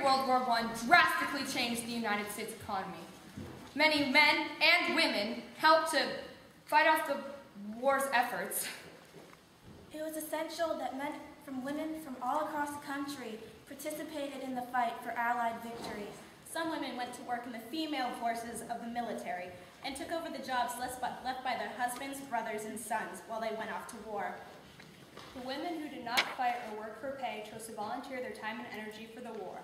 World War I drastically changed the United States economy. Many men and women helped to fight off the war's efforts. It was essential that women from all across the country participated in the fight for Allied victories. Some women went to work in the female forces of the military and took over the jobs left by their husbands, brothers, and sons while they went off to war. The women who did not fight or work for pay chose to volunteer their time and energy for the war.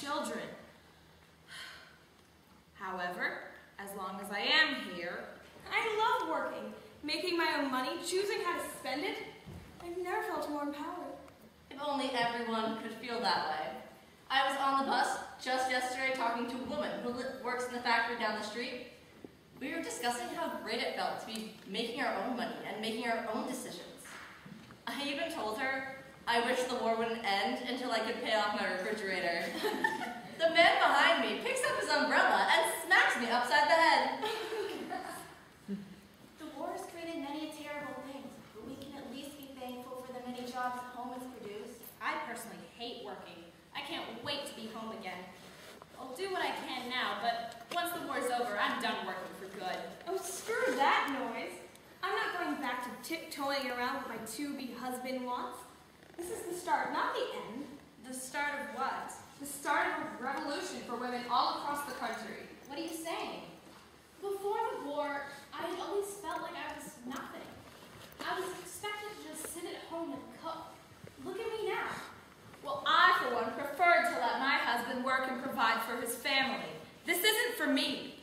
Children. However, as long as I am here, I love working, making my own money, choosing how to spend it. I've never felt more empowered. If only everyone could feel that way. I was on the bus just yesterday talking to a woman who works in the factory down the street. We were discussing how great it felt to be making our own money and making our own decisions. I even told her I wish the war wouldn't end until I could pay off my refrigerator. The man behind me picks up his umbrella and smacks me upside the head. The war has created many terrible things, but we can at least be thankful for the many jobs home has produced. I personally hate working. I can't wait to be home again. I'll do what I can now, but once the war's over, I'm done working for good. Oh, screw that noise. I'm not going back to tiptoeing around what my to-be husband wants. This is the start, not the end. The start of what? The start of a revolution for women all across the country. What are you saying? Before the war, I had always felt like I was nothing. I was expected to just sit at home and cook. Look at me now. Well, I, for one, preferred to let my husband work and provide for his family. This isn't for me.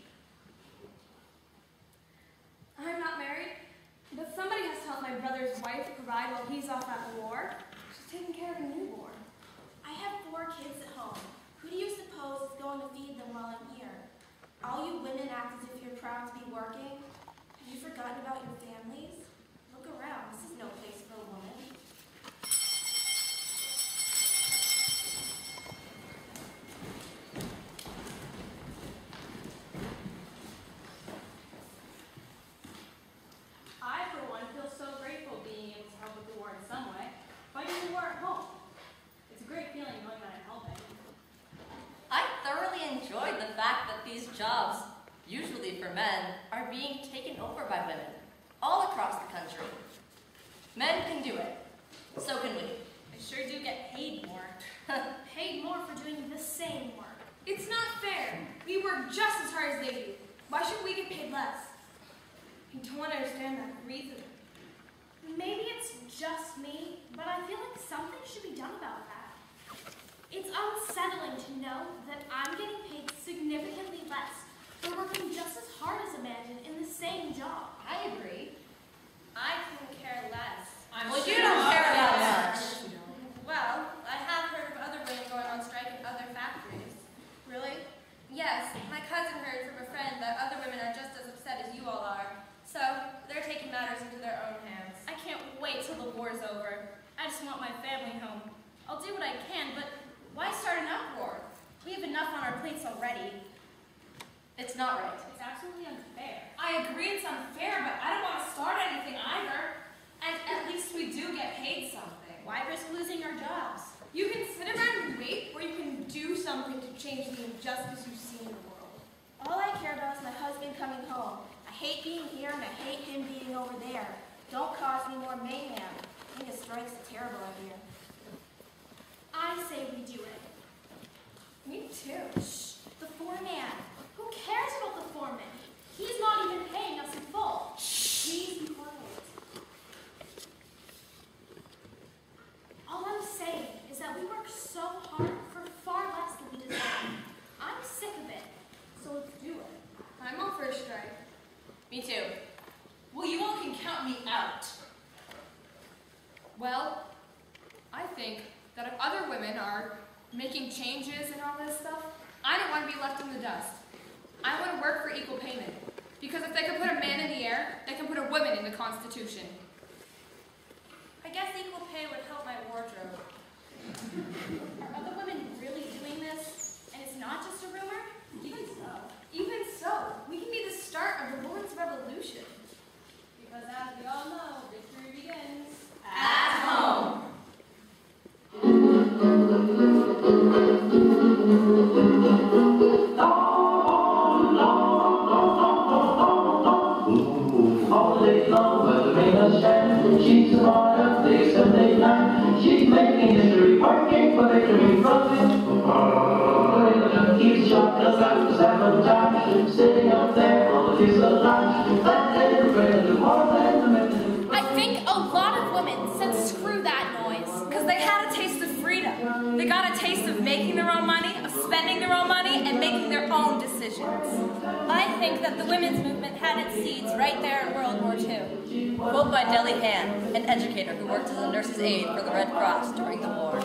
I'm not married, but somebody has to help my brother's wife provide while he's off at war. She's taking care of a newborn. I have 4 kids at home. Who do you suppose is going to feed them while I'm here? All you women act as if you're proud to be working. Have you forgotten about your families? Look around. This is no place for a woman. usually for men, are being taken over by women, all across the country. Men can do it. So can we. I sure do get paid more. Paid more for doing the same work. It's not fair. We work just as hard as they do. Why should we get paid less? I don't understand that reason. Maybe it's just me, but I feel like something should be done about that. It's unsettling to know that I'm getting paid significantly less for working just as hard as a man did in the same job. I agree. I couldn't care less. Well, you don't care that much. Well, I have heard of other women going on strike in other factories. Really? Yes, my cousin heard from a friend that other women are just as upset as you all are. So, they're taking matters into their own hands. I can't wait till the war's over. I just want my family home. I'll do what I can, but why start an uproar? We have enough on our plates already. It's not right. It's absolutely unfair. I agree it's unfair, but I don't want to start anything either. And at least we do get paid something. Why risk losing our jobs? You can sit around and wait, or you can do something to change the injustice you see in the world. All I care about is my husband coming home. I hate being here and I hate him being over there. Don't cause any more mayhem. I think a strike's a terrible idea. I say we do it. Me too. Shh, the foreman. Who cares about the foreman? He's not even paying us in full. Please be quiet. All I'm saying is that we work so hard for far less than we deserve. I'm sick of it, so let's do it. I'm all for a strike. Me too. Well, you all can count me out. Well, I think that if other women are making changes and all this stuff, I don't want to be left in the dust. I want to work for equal payment. Because if they can put a man in the air, they can put a woman in the Constitution. I guess equal pay would help my wardrobe. Are other women really doing this? And it's not just a rumor? Even so, we can be the start of the women's revolution. Because as we all know, victory begins At home. All day long, weather made us shine. She's smart up day, Sunday night. She's making history, working for victory, running. Keeps shot, cause I was having time. Sitting up there on the piece of life. That little bread, the more than the minute. I think a lot of women said screw that noise. Because they had a taste of freedom. They got a taste of making their own money, of spending their own money, and making their own decisions. I think that the women's movement had its seeds right there in World War II. Quote by Nellie Han, an educator who worked as a nurse's aide for the Red Cross during the war.